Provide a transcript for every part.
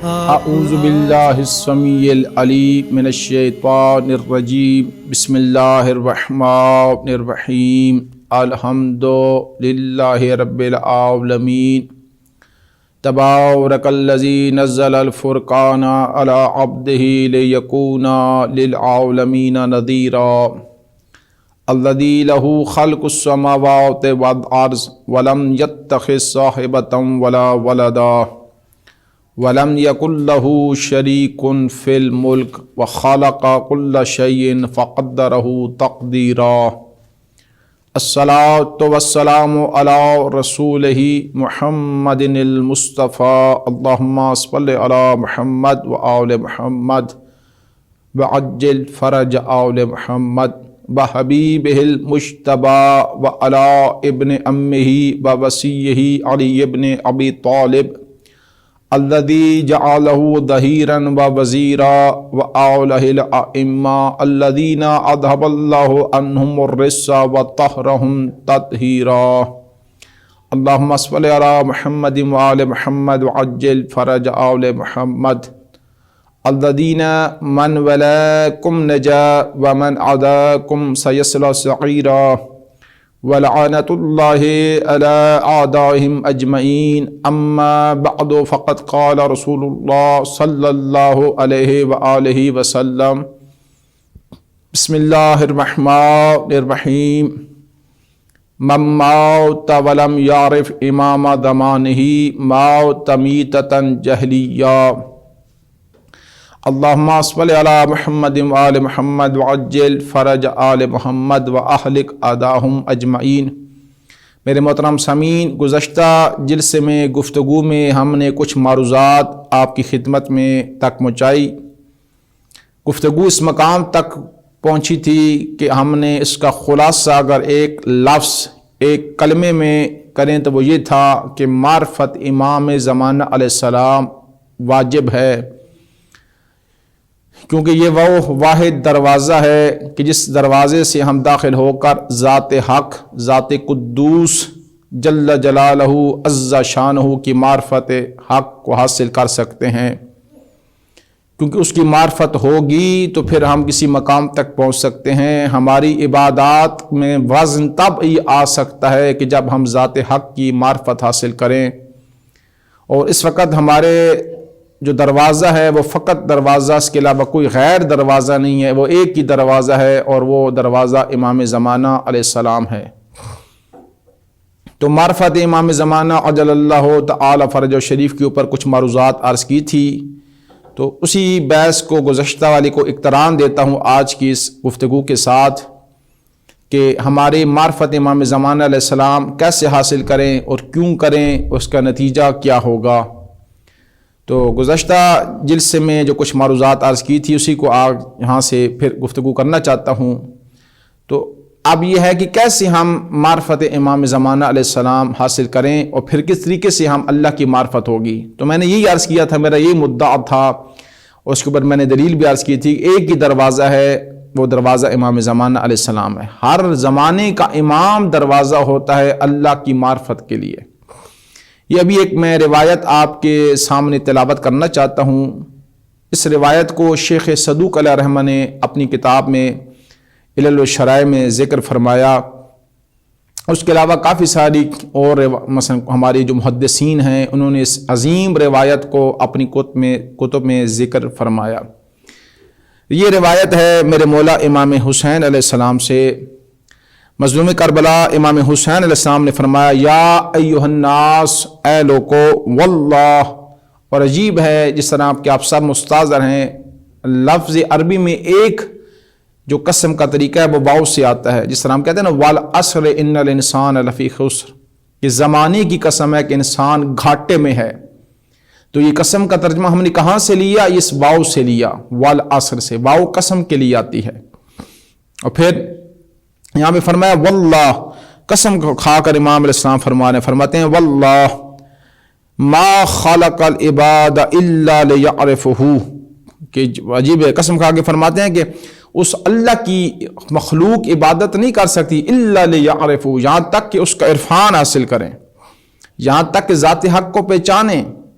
اعوذ باللہ السمیع العلیم من الشیطان الرجیم بسم اللہ الرحمن الرحیم الحمد للہ رب العالمین تبارک الذی نزل الفرقان علی عبدہ لیکون للعالمین نذیرا الذی لہ خلق السماوات والارض ولم یتخذ صاحبۃ ولا ولدا وَلَمْ يَكُنْ لَهُ شَرِيكٌ فِي الْمُلْكِ وَخَلَقَ كُلَّ شَيْءٍ فَقَدَّرَهُ تَقْدِيرًا الصلاة والسلام على رسوله محمد المصطفى اللهم صل على محمد وآل محمد وعجل فرج آل محمد وحبيبه المجتبى وعلى ابن أمه ووصيه علي بن أبي طالب الذي جعله ظهيرا ووزيرا وأوله الأئمة الذين أذهب الله عنهم الرجس وطهرهم تطهيرا اللهم صل على محمد وآل محمد وعجل فرج آل محمد الذين من ولاكم نجا ومن عداكم سيصلى سعيرا وَلَعْنَةُ اللَّهِ عَلَىٰ أَعْدَائِهِمْ أَجْمَعِينَ أَمَّا بَعْدُ فَقَدْ قَالَ رسول اللہ صلی اللہ علیہ وآلہ وسلم بسم اللہ الرحمن الرحیم من مات ولم يعرف امام زمانہ مات میتۃ جہلیہ اللہم صل علی محمد وآل محمد وعجل فرج آل محمد واہلک اعداءہم اجمعین۔ میرے محترم سامعین، گزشتہ جلسے میں گفتگو میں ہم نے کچھ معروضات آپ کی خدمت میں تک پہنچائی۔ گفتگو اس مقام تک پہنچی تھی کہ ہم نے اس کا خلاصہ اگر ایک لفظ ایک کلمے میں کریں تو وہ یہ تھا کہ معرفت امام زمانہ علیہ السلام واجب ہے، کیونکہ یہ وہ واحد دروازہ ہے کہ جس دروازے سے ہم داخل ہو کر ذات حق، ذات قدوس جل جلالہ عز شانہ کی معرفت حق کو حاصل کر سکتے ہیں، کیونکہ اس کی معرفت ہوگی تو پھر ہم کسی مقام تک پہنچ سکتے ہیں۔ ہماری عبادات میں وزن تب ہی آ سکتا ہے کہ جب ہم ذات حق کی معرفت حاصل کریں، اور اس وقت ہمارے جو دروازہ ہے وہ فقط دروازہ، اس کے علاوہ کوئی غیر دروازہ نہیں ہے، وہ ایک ہی دروازہ ہے اور وہ دروازہ امام زمانہ علیہ السلام ہے۔ تو معرفت امام زمانہ عجل اللہ تعالی فرجہ شریف کے اوپر کچھ معروضات عرض کی تھی، تو اسی بحث کو گزشتہ والی کو اقتران دیتا ہوں آج کی اس گفتگو کے ساتھ کہ ہماری معرفت امام زمانہ علیہ السلام کیسے حاصل کریں اور کیوں کریں، اس کا نتیجہ کیا ہوگا۔ تو گزشتہ جلسے میں جو کچھ معروضات عرض کی تھی اسی کو آج یہاں سے پھر گفتگو کرنا چاہتا ہوں۔ تو اب یہ ہے کہ کیسے ہم معرفت امام زمانہ علیہ السلام حاصل کریں اور پھر کس طریقے سے ہم اللہ کی معرفت ہوگی۔ تو میں نے یہی عرض کیا تھا، میرا یہی مدعا تھا، اور اس کے اوپر میں نے دلیل بھی عرض کی تھی، ایک ہی دروازہ ہے، وہ دروازہ امام زمانہ علیہ السلام ہے۔ ہر زمانے کا امام دروازہ ہوتا ہے اللہ کی معرفت کے لیے۔ یہ ابھی ایک میں روایت آپ کے سامنے تلاوت کرنا چاہتا ہوں۔ اس روایت کو شیخ صدوق علیہ رحمہ نے اپنی کتاب میں علل الشرائع میں ذکر فرمایا۔ اس کے علاوہ کافی ساری اور مثلا ہماری جو محدثین ہیں انہوں نے اس عظیم روایت کو اپنی کتب میں ذکر فرمایا۔ یہ روایت ہے میرے مولا امام حسین علیہ السلام سے۔ مظلوم کربلا امام حسین علیہ السلام نے فرمایا، یا ایھا الناس، اے لوگو، واللہ، اور عجیب ہے جس طرح کہ آپ سب مستحضر ہیں، لفظ عربی میں ایک جو قسم کا طریقہ ہے وہ واو سے آتا ہے، جس طرح ہم کہتے ہیں نا والعصر ان الانسان لفی خسر، یہ زمانے کی قسم ہے کہ انسان گھاٹے میں ہے۔ تو یہ قسم کا ترجمہ ہم نے کہاں سے لیا؟ اس واو سے لیا، والعصر سے، واو قسم کے لیے آتی ہے۔ اور پھر یہاں پہ فرمایا واللہ، قسم کھا کر امام علیہ السلام فرماتے ہیں واللہ ما خلق العباد الا لیعرفہ، کہ عجیب ہے، قسم کھا کے فرماتے ہیں کہ اس اللہ کی مخلوق عبادت نہیں کر سکتی الا لیعرفہ، یہاں تک کہ اس کا عرفان حاصل کریں، یہاں تک کہ ذات حق کو پہچانیں،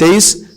23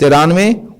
93,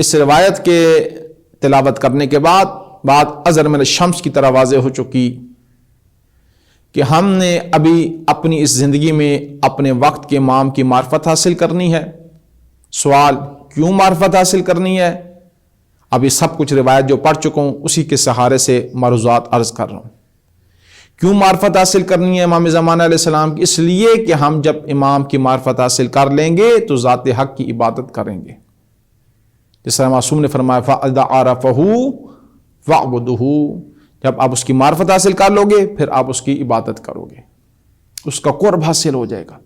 اس روایت کے تلاوت کرنے کے بعد بات ازر من الشمس کی طرح واضح ہو چکی کہ ہم نے ابھی اپنی اس زندگی میں اپنے وقت کے امام کی معرفت حاصل کرنی ہے. سوال کیوں معرفت حاصل کرنی ہے؟ ابھی سب کچھ روایت جو پڑھ چکا ہوں اسی کے سہارے سے معروضات عرض کر رہا ہوں. کیوں معرفت حاصل کرنی ہے امام زمانہ علیہ السلام کی؟ اس لیے کہ ہم جب امام کی معرفت حاصل کر لیں گے تو ذات حق کی عبادت کریں گے. جس طرح معصوم نے فرمایا فَإِذَا عَرَفَهُ فَاعْبُدُهُ، جب آپ اس کی معرفت حاصل کر لو گے پھر آپ اس کی عبادت کرو گے، اس کا قرب حاصل ہو جائے گا.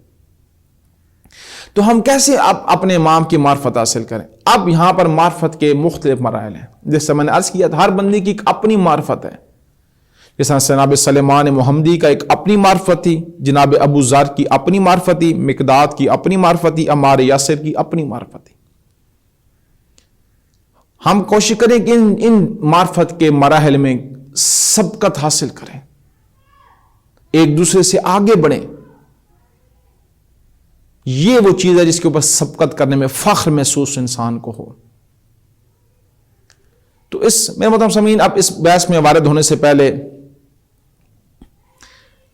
تو ہم کیسے اپنے امام کی معرفت حاصل کریں؟ اب یہاں پر معرفت کے مختلف مراحل ہیں. جیسے میں نے عرض کیا تھا، ہر بندے کی ایک اپنی معرفت ہے. جیسا جناب سلیمان محمدی کا ایک اپنی معرفت تھی، جناب ابو ذر کی اپنی معرفت تھی، مقداد کی اپنی معرفت تھی، عمار یاسر کی اپنی معرفت تھی. ہم کوشش کریں کہ ان معرفت کے مراحل میں سبقت حاصل کریں، ایک دوسرے سے آگے بڑھیں. یہ وہ چیز ہے جس کے اوپر سبقت کرنے میں فخر محسوس انسان کو ہو. تو میرے محترم سامعین، اب اس بحث میں وارد ہونے سے پہلے،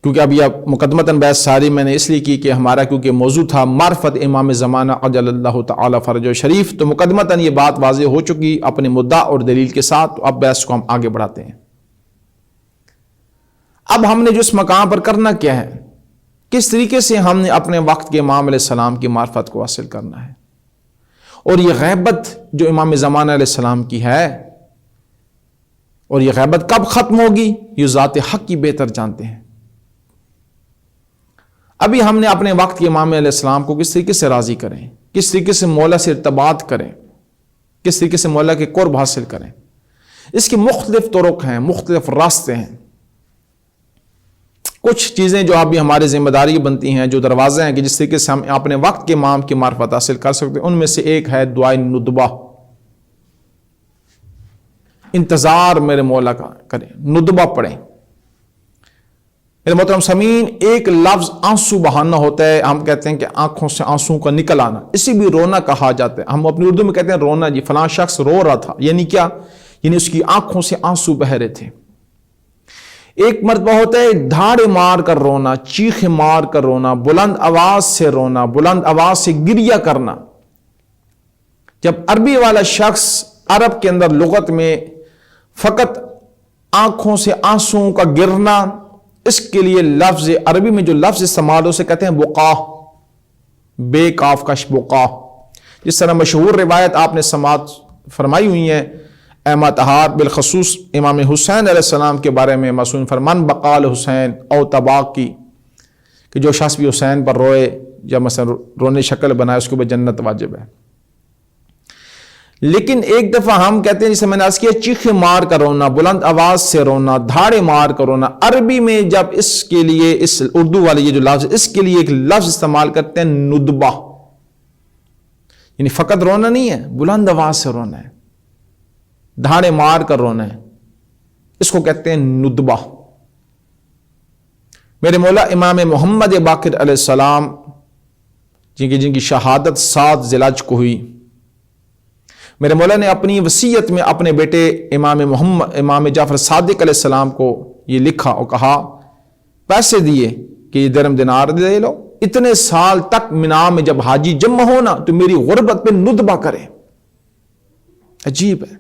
کیونکہ اب یہ مقدمتاً بحث ساری میں نے اس لیے کی کہ ہمارا کیونکہ موضوع تھا معرفت امام زمانہ عجل اللہ تعالی فرجہ شریف، تو مقدمتاً یہ بات واضح ہو چکی اپنے مدعا اور دلیل کے ساتھ. تو اب بحث کو ہم آگے بڑھاتے ہیں. اب ہم نے جو اس مقام پر کرنا کیا ہے، کس طریقے سے ہم نے اپنے وقت کے امام علیہ السلام کی معرفت کو حاصل کرنا ہے، اور یہ غیبت جو امام زمانہ علیہ السلام کی ہے، اور یہ غیبت کب ختم ہوگی، یہ ذات حق کی بہتر جانتے ہیں. ابھی ہم نے اپنے وقت کے امام علیہ السلام کو کس طریقے سے راضی کریں، کس طریقے سے مولا سے ارتباط کریں، کس طریقے سے مولا کے قرب حاصل کریں، اس کی مختلف طرق ہیں، مختلف راستے ہیں. کچھ چیزیں جو ابھی ہماری ذمہ داری بنتی ہیں، جو دروازے ہیں کہ جس طریقے سے ہم اپنے وقت کے امام کی معرفت حاصل کر سکتے ہیں، ان میں سے ایک ہے دعائے ندبہ. انتظار میرے مولا کا کریں، ندبہ پڑھیں. میرے محترم سامعین، ایک لفظ آنسو بہانا ہوتا ہے، ہم کہتے ہیں کہ آنکھوں سے آنسو کا نکل آنا، اسی بھی رونا کہا جاتا ہے. ہم اپنی اردو میں کہتے ہیں رونا، جی فلاں شخص رو رہا تھا، یعنی کیا؟ یعنی اس کی آنکھوں سے آنسو بہ رہے تھے. ایک مرتبہ ہوتا ہے دھاڑے مار کر رونا، چیخ مار کر رونا، بلند آواز سے رونا، بلند آواز سے گریہ کرنا. جب عربی والا شخص عرب کے اندر لغت میں فقط آنکھوں سے آنسو کا گرنا، اس کے لیے لفظ عربی میں جو لفظ استعمال اسے کہتے ہیں بقا، بے کاف کش بقا. جس طرح مشہور روایت آپ نے سماعت فرمائی ہوئی ہے احمد طہار بالخصوص امام حسین علیہ السلام کے بارے میں، معصوم فرمان بقال حسین او طباق کی، کہ جو شخص بھی حسین پر روئے یا مثلا رونے شکل بنائے اس کے اوپر جنت واجب ہے. لیکن ایک دفعہ ہم کہتے ہیں، جسے میں نے عرض کیا، چیخے مار کر رونا، بلند آواز سے رونا، دھاڑے مار کر رونا. عربی میں جب اس کے لیے، اس اردو والے یہ جو لفظ، اس کے لیے ایک لفظ استعمال کرتے ہیں ندبہ، یعنی فقط رونا نہیں ہے، بلند آواز سے رونا ہے، دھاڑے مار کر رونا ہے، اس کو کہتے ہیں ندبہ. میرے مولا امام محمد باقر علیہ السلام جن کی شہادت 7 ذی الحجہ کو ہوئی، میرے مولا نے اپنی وصیت میں اپنے بیٹے امام جعفر صادق علیہ السلام کو یہ لکھا اور کہا، پیسے دیے کہ یہ درم دینار دے لو، اتنے سال تک مینا میں جب حاجی جمع ہونا تو میری غربت پہ ندبہ کرے. عجیب ہے،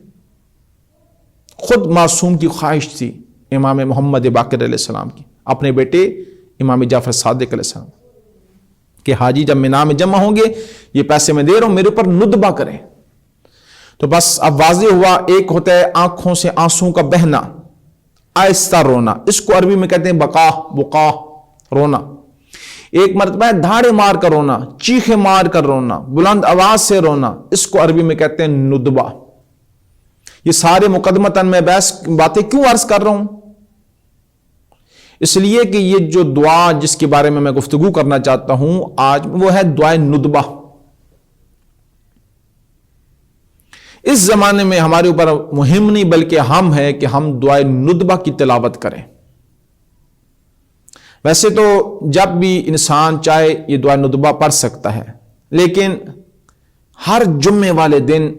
خود معصوم کی خواہش تھی امام محمد باقر علیہ السلام کی، اپنے بیٹے امام جعفر صادق علیہ السلام، کہ حاجی جب مینا میں جمع ہوں گے یہ پیسے میں دے رہا ہوں، میرے اوپر ندبہ کریں. تو بس اب واضح ہوا، ایک ہوتا ہے آنکھوں سے آنسو کا بہنا، آہستہ رونا، اس کو عربی میں کہتے ہیں بقا، رونا. ایک مرتبہ ہے دھاڑے مار کر رونا، چیخے مار کر رونا، بلند آواز سے رونا، اس کو عربی میں کہتے ہیں ندبہ. یہ سارے مقدمتاً میں بحث باتیں کیوں عرض کر رہا ہوں؟ اس لیے کہ یہ جو دعا جس کے بارے میں گفتگو کرنا چاہتا ہوں آج، وہ ہے دعائے ندبہ. اس زمانے میں ہمارے اوپر مہم نہیں بلکہ ہم ہے کہ ہم دعائے ندبہ کی تلاوت کریں. ویسے تو جب بھی انسان چاہے یہ دعائے ندبہ پڑھ سکتا ہے، لیکن ہر جمعے والے دن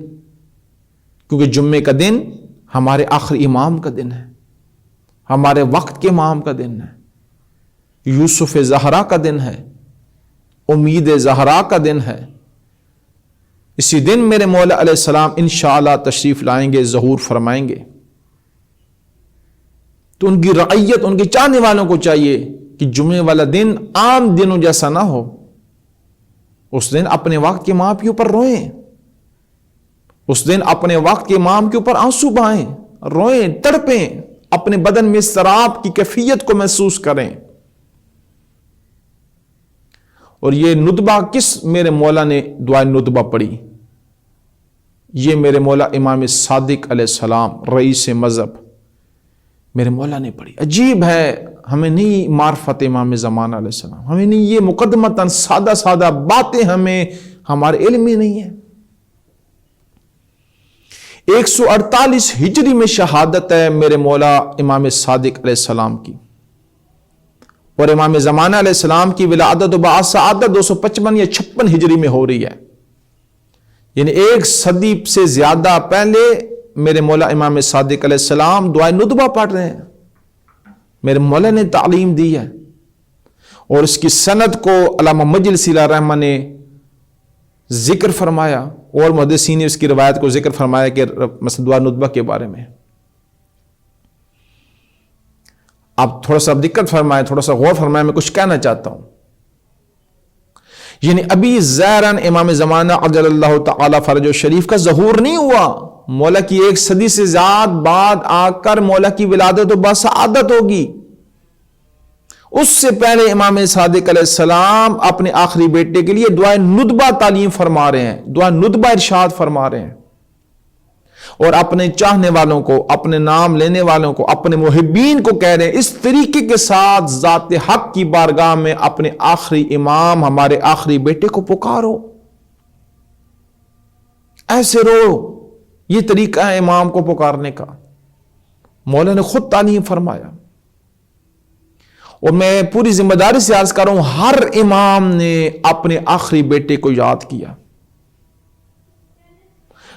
کیونکہ جمعے کا دن ہمارے آخری امام کا دن ہے، ہمارے وقت کے امام کا دن ہے، یوسف زہرا کا دن ہے، امید زہرا کا دن ہے۔ اسی دن میرے مولا علیہ السلام انشاءاللہ تشریف لائیں گے، ظہور فرمائیں گے۔ تو ان کی رعیت، ان کے چاہنے والوں کو چاہیے کہ جمعے والا دن عام دنوں جیسا نہ ہو، اس دن اپنے وقت کے امام کے اوپر روئیں، اس دن اپنے وقت کے امام کے اوپر آنسو بہائیں، روئیں، تڑپیں، اپنے بدن میں اضطراب کی کیفیت کو محسوس کریں۔ اور یہ ندبہ کس میرے مولا نے دعائے ندبہ پڑھی؟ یہ میرے مولا امام صادق علیہ السلام رئیس مذہب میرے مولا نے پڑھی۔ عجیب ہے، ہمیں نہیں معرفت امام زمانہ علیہ السلام، ہمیں نہیں یہ مقدمتاً سادہ سادہ باتیں ہمیں ہمارے علم میں نہیں ہیں۔ 148 ہجری میں شہادت ہے میرے مولا امام صادق علیہ السلام کی، اور امام زمانہ علیہ السلام کی ولادت و بعثت 255 یا 56 ہجری میں ہو رہی ہے، یعنی 1 صدی سے زیادہ پہلے میرے مولا امام صادق علیہ السلام دعائے ندبہ پڑھ رہے ہیں۔ میرے مولا نے تعلیم دی ہے، اور اس کی سند کو علامہ مجلسی علیہ رحمہ نے ذکر فرمایا، اور محدثین نے اس کی روایت کو ذکر فرمایا کہ مثلا دعا ندبہ کے بارے میں۔ آپ تھوڑا سا دقت فرمائیں، تھوڑا سا غور فرمائیں، میں کچھ کہنا چاہتا ہوں۔ یعنی ابھی زیرن امام زمانہ عجل اللہ تعالی فرج شریف کا ظہور نہیں ہوا، مولا کی 1 صدی سے زیادہ بعد آ کر مولا کی ولادت و بعثت ہوگی۔ اس سے پہلے امام صادق علیہ السلام اپنے آخری بیٹے کے لیے دعائے ندبہ تعلیم فرما رہے ہیں، دعا ندبہ ارشاد فرما رہے ہیں، اور اپنے چاہنے والوں کو، اپنے نام لینے والوں کو، اپنے محبین کو کہہ رہے ہیں اس طریقے کے ساتھ ذات حق کی بارگاہ میں اپنے آخری امام، ہمارے آخری بیٹے کو پکارو، ایسے رو۔ یہ طریقہ ہے امام کو پکارنے کا، مولا نے خود تعلیم فرمایا۔ اور میں پوری ذمہ داری سے عرض کر رہا ہوں، ہر امام نے اپنے آخری بیٹے کو یاد کیا،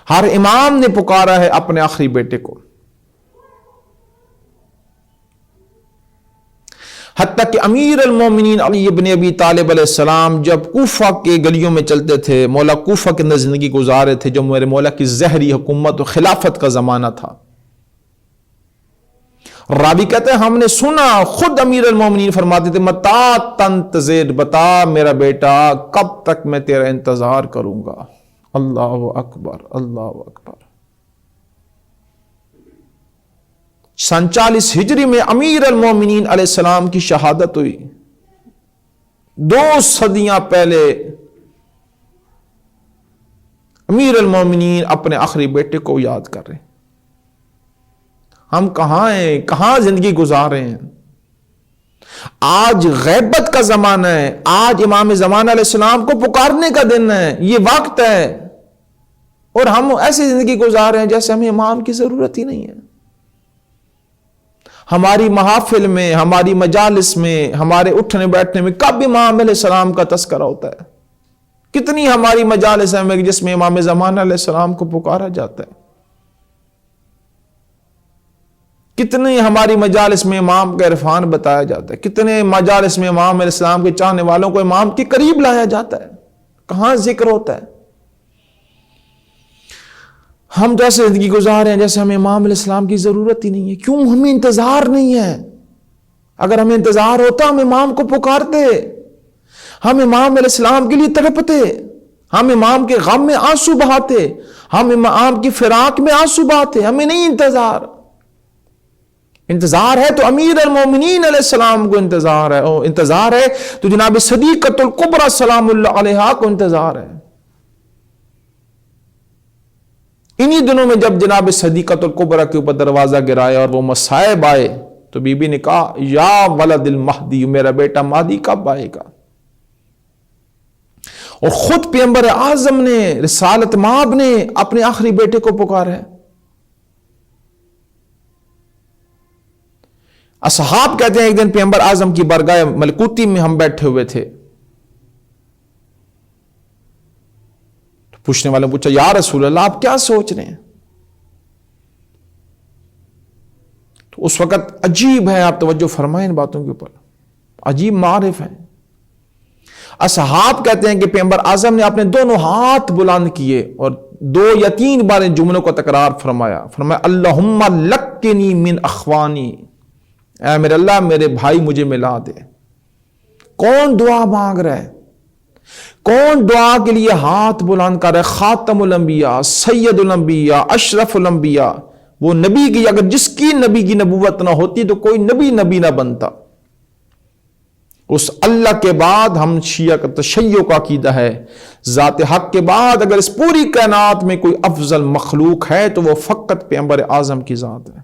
ہر امام نے پکارا ہے اپنے آخری بیٹے کو، حتیٰ کہ امیر المومنین علی ابن ابی طالب علیہ السلام جب کوفہ کے گلیوں میں چلتے تھے، مولا کوفہ کے اندر زندگی گزارے تھے، جو میرے مولا کی زہری حکومت و خلافت کا زمانہ تھا، راوی کہتے ہیں ہم نے سنا، خود امیر المومنین فرماتے تھے متا تنتظر، بتا میرا بیٹا کب تک میں تیرا انتظار کروں گا۔ اللہ اکبر، اللہ اکبر۔ 47 ہجری میں امیر المومنین علیہ السلام کی شہادت ہوئی، 2 صدیاں پہلے امیر المومنین اپنے آخری بیٹے کو یاد کر رہے ہیں۔ ہم کہاں ہیں، کہاں زندگی گزار رہے ہیں؟ آج غیبت کا زمانہ ہے، آج امام زمانہ علیہ السلام کو پکارنے کا دن ہے، یہ وقت ہے، اور ہم ایسی زندگی گزار رہے ہیں جیسے ہمیں امام کی ضرورت ہی نہیں ہے۔ ہماری محافل میں، ہماری مجالس میں، ہمارے اٹھنے بیٹھنے میں کب امام علیہ السلام کا تذکرہ ہوتا ہے؟ کتنی ہماری مجالس ہیں جس میں امام زمانہ علیہ السلام کو پکارا جاتا ہے؟ کتنی ہماری مجالس میں امام کا عرفان بتایا جاتا ہے؟ کتنے مجالس میں امام علیہ السلام کے چاہنے والوں کو امام کے قریب لایا جاتا ہے؟ کہاں ذکر ہوتا ہے؟ ہم تو ایسے زندگی گزار رہے ہیں جیسے ہمیں امام علیہ السلام کی ضرورت ہی نہیں ہے۔ کیوں؟ ہمیں انتظار نہیں ہے۔ اگر ہمیں انتظار ہوتا ہم امام کو پکارتے، ہم امام علیہ السلام کے لیے تڑپتے، ہم امام کے غم میں آنسو بہاتے، ہم امام کی فراق میں آنسو بہاتے۔ ہمیں نہیں انتظار، انتظار ہے تو امیر المومنین علیہ السلام کو انتظار ہے، اور انتظار ہے تو جناب صدیقۃ الکبریٰ سلام اللہ علیہا کو انتظار ہے۔ انہی دنوں میں جب جناب صدیقۃ الکبریٰ کے اوپر دروازہ گرایا اور وہ مصائب آئے تو بی بی نے کہا یا ولد المہدی، میرا بیٹا مہدی کب آئے گا؟ اور خود پیغمبر اعظم نے، رسالت مآب نے اپنے آخری بیٹے کو پکارا ہے۔ اصحاب کہتے ہیں ایک دن پیغمبر اعظم کی بارگاہ ملکوتی میں ہم بیٹھے ہوئے تھے، پوچھنے والوں نے پوچھا یا رسول اللہ آپ کیا سوچ رہے ہیں؟ تو اس وقت عجیب ہے، آپ توجہ فرمائیں ان باتوں کے اوپر، عجیب معارف ہیں۔ اصحاب کہتے ہیں کہ پیغمبر اعظم نے اپنے دونوں ہاتھ بلند کیے اور 2 یا 3 بار ان جملوں کو تکرار فرمایا اللہم لکنی من اخوانی، اے میرے اللہ میرے بھائی مجھے ملا دے۔ کون دعا مانگ رہا ہے؟ کون دعا کے لیے ہاتھ بلند کر رہا ہے؟ خاتم الانبیاء، سید الانبیاء، اشرف الانبیاء، وہ نبی کی، اگر جس کی نبی کی نبوت نہ ہوتی تو کوئی نبی نہ بنتا۔ اس اللہ کے بعد ہم شیعہ کا تشیع کا عقیدہ ہے، ذات حق کے بعد اگر اس پوری کائنات میں کوئی افضل مخلوق ہے تو وہ فقط پیغمبر اعظم کی ذات ہے۔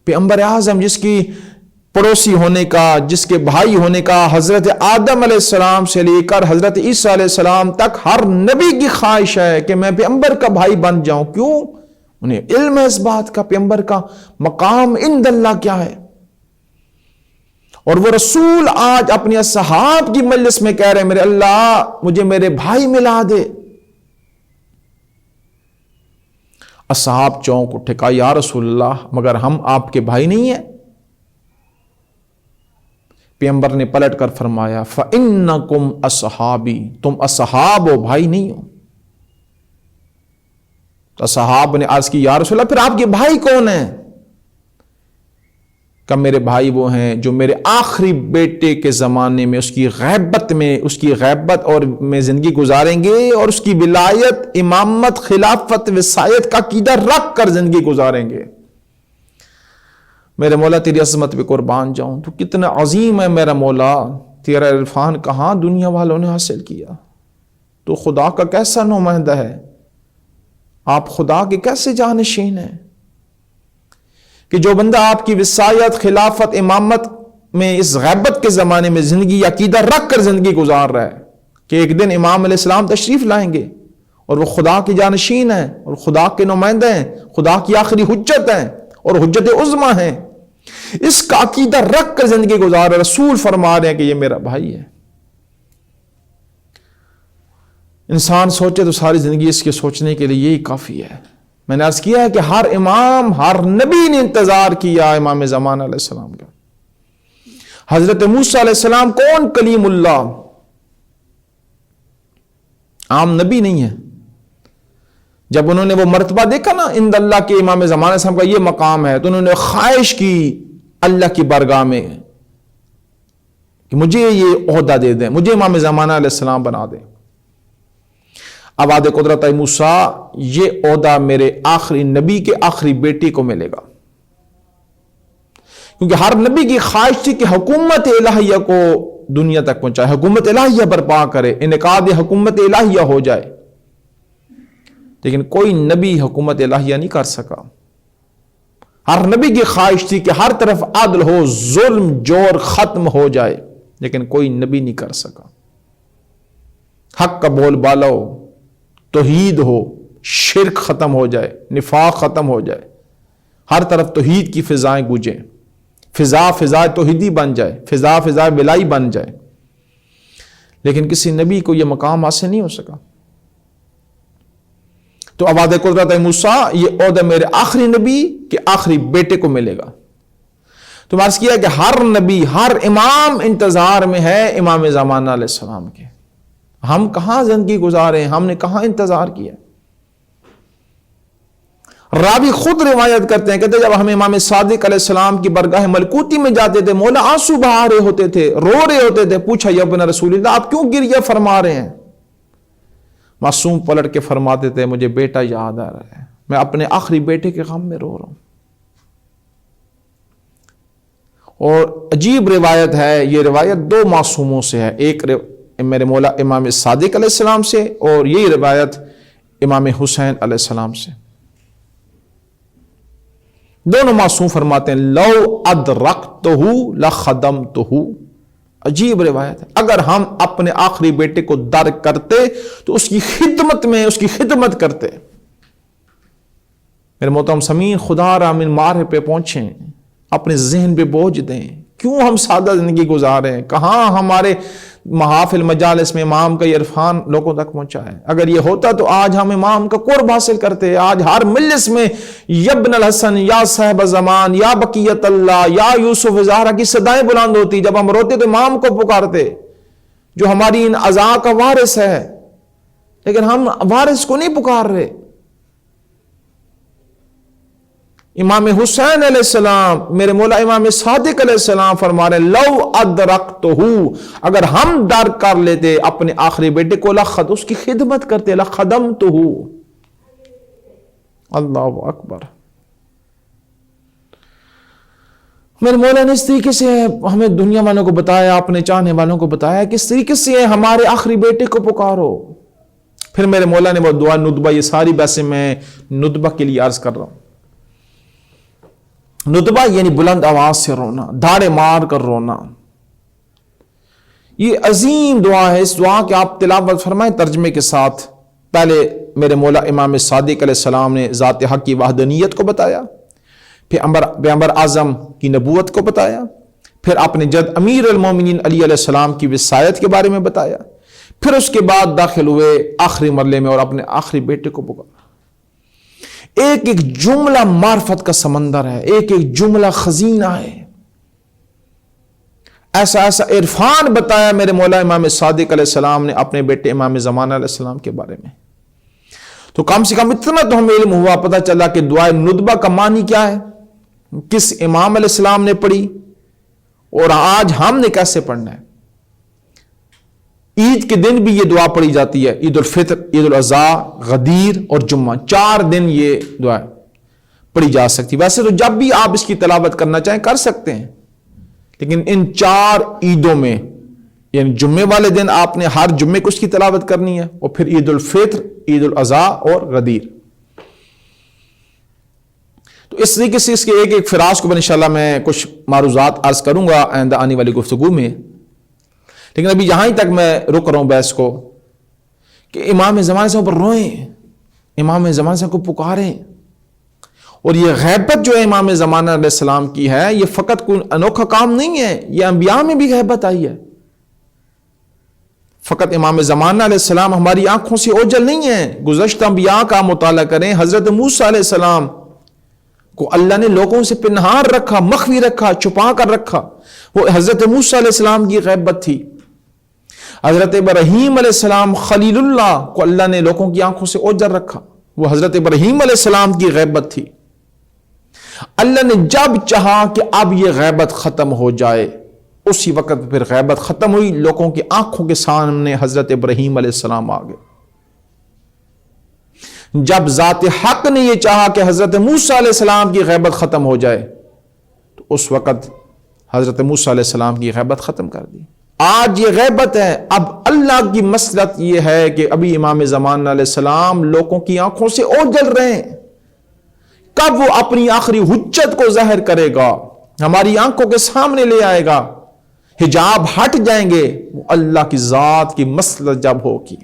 پیغمبر اعظم جس کی پڑوسی ہونے کا، جس کے بھائی ہونے کا، حضرت آدم علیہ السلام سے لے کر حضرت عیسیٰ علیہ السلام تک ہر نبی کی خواہش ہے کہ میں پیغمبر کا بھائی بن جاؤں۔ کیوں؟ انہیں علم ہے اس بات کا پیغمبر کا مقام عند اللہ کیا ہے، اور وہ رسول آج اپنے اصحاب کی مجلس میں کہہ رہے ہیں میرے اللہ مجھے میرے بھائی ملا دے۔ اصحاب چونک اٹھے، کہا یا رسول اللہ مگر ہم آپ کے بھائی نہیں ہیں؟ پیغمبر نے پلٹ کر فرمایا فَإِنَّكُمْ أَصْحَابِي، تم اصحاب ہو، بھائی نہیں ہو۔ تو اصحاب نے عرض کی یا رسول اللہ پھر آپ کے بھائی کون ہیں؟ کہ میرے بھائی وہ ہیں جو میرے آخری بیٹے کے زمانے میں اس کی غیبت اور میں زندگی گزاریں گے، اور اس کی ولایت، امامت، خلافت، وصایت کا عقیدہ رکھ کر زندگی گزاریں گے۔ میرے مولا تیری عظمت پہ قربان جاؤں، تو کتنا عظیم ہے میرا مولا، تیرا عرفان کہاں دنیا والوں نے حاصل کیا، تو خدا کا کیسا نمائندہ ہے، آپ خدا کے کیسے جانشین ہیں کہ جو بندہ آپ کی وصایت، خلافت، امامت میں اس غیبت کے زمانے میں زندگی عقیدہ رکھ کر زندگی گزار رہا ہے کہ ایک دن امام علیہ السلام تشریف لائیں گے اور وہ خدا کے جانشین ہیں اور خدا کے نمائندے ہیں، خدا کی آخری حجت ہیں اور حجت عظمی ہیں، اس کا عقیدہ رکھ کر زندگی گزار رہا ہے۔ رسول فرما رہے ہیں کہ یہ میرا بھائی ہے۔ انسان سوچے تو ساری زندگی اس کے سوچنے کے لیے یہی کافی ہے۔ میں نے عرض کیا ہے کہ ہر امام، ہر نبی نے انتظار کیا امام زمان علیہ السلام کا۔ حضرت موسیٰ علیہ السلام کون؟ کلیم اللہ، عام نبی نہیں ہے۔ جب انہوں نے وہ مرتبہ دیکھا نا عند اللہ کے امام زمان علیہ السلام کا یہ مقام ہے، تو انہوں نے خواہش کی اللہ کی بارگاہ میں کہ مجھے یہ عہدہ دے دیں، مجھے امام زمان علیہ السلام بنا دیں۔ اواد قدرت موسیٰ، یہ عہدہ میرے آخری نبی کے آخری بیٹے کو ملے گا، کیونکہ ہر نبی کی خواہش تھی کہ حکومت الہیہ کو دنیا تک پہنچائے، حکومت الہیہ برپا کرے، انعقاد حکومت الہیہ ہو جائے، لیکن کوئی نبی حکومت الہیہ نہیں کر سکا۔ ہر نبی کی خواہش تھی کہ ہر طرف عدل ہو، ظلم جور ختم ہو جائے، لیکن کوئی نبی نہیں کر سکا۔ حق کا بول بالا ہو، توحید ہو، شرک ختم ہو جائے، نفاق ختم ہو جائے، ہر طرف توحید کی فضائیں گونجیں، فضا توحیدی بن جائے، فضا بلائی بن جائے، لیکن کسی نبی کو یہ مقام حاصل نہیں ہو سکا۔ تو اواد قدرت موسیٰ، یہ عہدہ میرے آخری نبی کے آخری بیٹے کو ملے گا۔ تو میں عرض کیا کہ ہر نبی، ہر امام انتظار میں ہے امام زمانہ علیہ السلام کے۔ ہم کہاں زندگی گزارے، ہم نے کہاں انتظار کیا؟ راوی خود روایت کرتے ہیں، کہتے ہیں جب ہم امام صادق علیہ السلام کی برگاہ ملکوتی میں جاتے تھے، مولا آنسو بہا رہے ہوتے تھے، رو رہے ہوتے تھے، پوچھا یا ابن رسول اللہ آپ کیوں گریہ فرما رہے ہیں؟ معصوم پلٹ کے فرماتے تھے مجھے بیٹا یاد آ رہا ہے، میں اپنے آخری بیٹے کے غم میں رو رہا ہوں۔ اور عجیب روایت ہے، یہ روایت 2 معصوموں سے ہے، ایک میرے مولا امام صادق علیہ السلام سے، اور یہی روایت امام حسین علیہ السلام سے۔ دونوں معصوم فرماتے ہیں لو ادرکتہ لخدمتہ، عجیب روایت ہے، اگر ہم اپنے آخری بیٹے کو درک کرتے تو اس کی خدمت کرتے۔ میرے محترم سامعین، خدا را من مارے پہ پہنچیں، اپنے ذہن پہ بوجھ دیں، کیوں ہم سادہ زندگی گزار رہے ہیں؟ کہاں ہمارے محافل مجالس میں امام کا یہ عرفان لوگوں تک پہنچا ہے. اگر یہ ہوتا تو آج ہم امام کا قرب حاصل کرتے. آج ہر مجلس میں یبن الحسن، یا صاحب زمان، یا بقیت اللہ، یا یوسف زہرا کی صدائیں بلند ہوتی. جب ہم روتے تو امام کو پکارتے جو ہماری ان اعضاء کا وارث ہے، لیکن ہم وارث کو نہیں پکار رہے. امام حسین علیہ السلام، میرے مولا امام صادق علیہ السلام فرما رہے لو ادرکتہ، اگر ہم در کر لیتے اپنے آخری بیٹے کو، لخد، اس کی خدمت کرتے، لخدمتہ. اللہ اکبر. میرے مولا نے اس طریقے سے ہمیں دنیا والوں کو بتایا، اپنے چاہنے والوں کو بتایا کس طریقے سے ہمارے آخری بیٹے کو پکارو. پھر میرے مولا نے وہ دعا ندبہ، یہ ساری بحثیں میں ندبہ کے لیے عرض کر رہا ہوں. ندبہ یعنی بلند آواز سے رونا، دھاڑے مار کر رونا. یہ عظیم دعا ہے. اس دعا کے آپ تلاوت فرمائیں ترجمے کے ساتھ. پہلے میرے مولا امام صادق علیہ السلام نے ذات حق کی وحدانیت کو بتایا، پھر پیغمبر اعظم کی نبوت کو بتایا، پھر اپنے جد امیر المومنین علی علیہ السلام کی وصایت کے بارے میں بتایا، پھر اس کے بعد داخل ہوئے آخری مرحلے میں اور اپنے آخری بیٹے کو پکارا. ایک ایک جملہ معرفت کا سمندر ہے، ایک ایک جملہ خزینہ ہے. ایسا ایسا عرفان بتایا میرے مولا امام صادق علیہ السلام نے اپنے بیٹے امام زمانہ علیہ السلام کے بارے میں. تو کم سے کم اتنا تو ہمیں علم ہوا، پتہ چلا کہ دعائے ندبہ کا معنی کیا ہے، کس امام علیہ السلام نے پڑھی، اور آج ہم نے کیسے پڑھنا ہے. عید کے دن بھی یہ دعا پڑھی جاتی ہے، عید الفطر، عید الاضحیٰ، غدیر اور جمعہ، 4 دن یہ دعا پڑھی جا سکتی. ویسے تو جب بھی آپ اس کی تلاوت کرنا چاہیں کر سکتے ہیں، لیکن ان 4 عیدوں میں یعنی جمعے والے دن آپ نے ہر جمعے کو اس کی تلاوت کرنی ہے، اور پھر عید الفطر، عید الاضحیٰ اور غدیر. تو اس طریقے سے اس کے ایک ایک فراز کو انشاءاللہ میں کچھ معروضات عرض کروں گا آئندہ آنے والی گفتگو میں. لیکن ابھی یہاں ہی تک میں رک رہا ہوں بحث کو کہ امام زمانے سے اوپر روئیں، امام زمانے سے کو پکاریں. اور یہ غیبت جو ہے امام زمانہ علیہ السلام کی ہے، یہ فقط کوئی انوکھا کام نہیں ہے، یہ انبیاء میں بھی غیبت آئی ہے. فقط امام زمانہ علیہ السلام ہماری آنکھوں سے اوجھل نہیں ہے. گزشتہ انبیاء کا مطالعہ کریں. حضرت موسیٰ علیہ السلام کو اللہ نے لوگوں سے پنہان رکھا، مخفی رکھا، چھپا کر رکھا. وہ حضرت موسیٰ علیہ السلام کی غیبت تھی. حضرت ابراہیم علیہ السلام خلیل اللہ کو اللہ نے لوگوں کی آنکھوں سے اوجھل رکھا. وہ حضرت ابراہیم علیہ السلام کی غیبت تھی. اللہ نے جب چاہا کہ اب یہ غیبت ختم ہو جائے، اسی وقت پھر غیبت ختم ہوئی. لوگوں کی آنکھوں کے سامنے حضرت ابراہیم علیہ السلام آ گئے. جب ذات حق نے یہ چاہا کہ حضرت موسیٰ علیہ السلام کی غیبت ختم ہو جائے، تو اس وقت حضرت موسیٰ علیہ السلام کی غیبت ختم کر دی. آج یہ غیبت ہے. اب اللہ کی مسلط یہ ہے کہ ابھی امام زمانہ علیہ السلام لوگوں کی آنکھوں سے اوجھل رہے ہیں. کب وہ اپنی آخری حجت کو ظاہر کرے گا، ہماری آنکھوں کے سامنے لے آئے گا، حجاب ہٹ جائیں گے، وہ اللہ کی ذات کی مسلط جب ہوگی.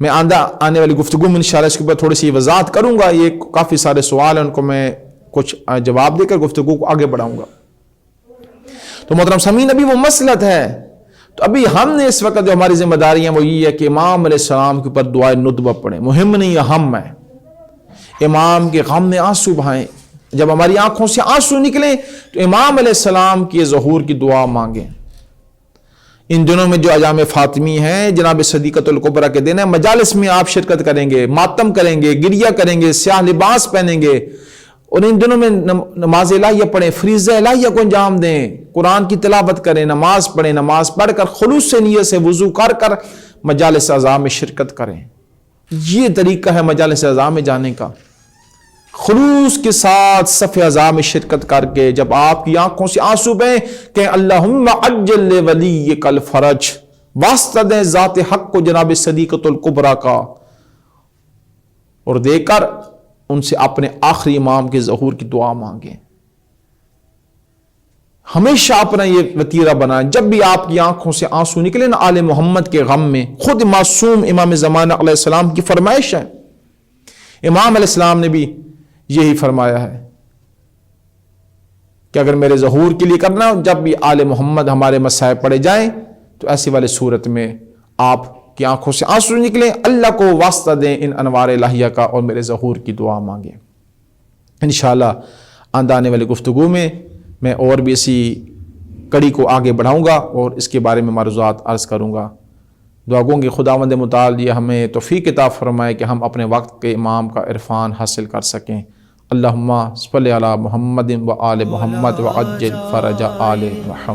میں آنے والی گفتگو میں انشاءاللہ اس کے اوپر تھوڑی سی وضاحت کروں گا. یہ کافی سارے سوال ہیں، ان کو میں کچھ جواب دے کر گفتگو کو آگے بڑھاؤں گا. تو محترم سامعین، ابھی وہ مسلط ہے. تو ابھی ہم نے اس وقت جو ہماری ذمہ داریاں وہ یہ ہے کہ امام علیہ السلام کے اوپر دعائے ندبہ پڑھیں. مہم نہیں، اہم ہے. امام کے غم میں آنسو بہائیں. جب ہماری آنکھوں سے آنسو نکلیں تو امام علیہ السلام کی ظہور کی دعا مانگیں. ان دنوں میں جو ایام فاطمی ہیں، جناب صدیقۃ الکبریٰ کے دن ہے، مجالس میں آپ شرکت کریں گے، ماتم کریں گے، گریہ کریں گے، سیاہ لباس پہنیں گے، اور ان دنوں میں نماز الہیہ پڑھیں، فریضہ الہیہ کو انجام دیں، قرآن کی تلاوت کریں، نماز پڑھیں، نماز پڑھ کر خلوص سے نیت سے وضو کر مجالس اعضاء میں شرکت کریں. یہ طریقہ ہے مجالس اعضاء میں جانے کا. خلوص کے ساتھ صف اعضاء میں شرکت کر کے جب آپ کی آنکھوں سے آنسو بہیں کہ اللہم عجل ولیک الفرج، واسطہ دیں ذات حق کو جناب صدیقۃ الکبریٰ کا، اور دے کر ان سے اپنے آخری امام کے ظہور کی دعا مانگیں. ہمیشہ اپنا یہ وتیرہ بنائیں. جب بھی آپ کی آنکھوں سے آنسو نکلے نا آل محمد کے غم میں، خود معصوم امام زمانہ علیہ السلام کی فرمائش ہے. امام علیہ السلام نے بھی یہی فرمایا ہے کہ اگر میرے ظہور کے لیے کرنا، جب بھی آل محمد ہمارے مسائب پڑے جائیں تو ایسی والی صورت میں آپ کی آنکھوں سے آنسو نکلیں، اللہ کو واسطہ دیں ان انوار الہیہ کا اور میرے ظہور کی دعا مانگیں۔ انشاءاللہ آئندہ آنے والی گفتگو میں اور بھی اسی کڑی کو آگے بڑھاؤں گا اور اس کے بارے میں معروضات عرض کروں گا۔ دعا گوں کہ خداوند متعال یہ ہمیں توفیق عطا فرمائے کہ ہم اپنے وقت کے امام کا عرفان حاصل کر سکیں۔ اللہم صلی علی محمد و آل محمد و عجل فرج آل محمد۔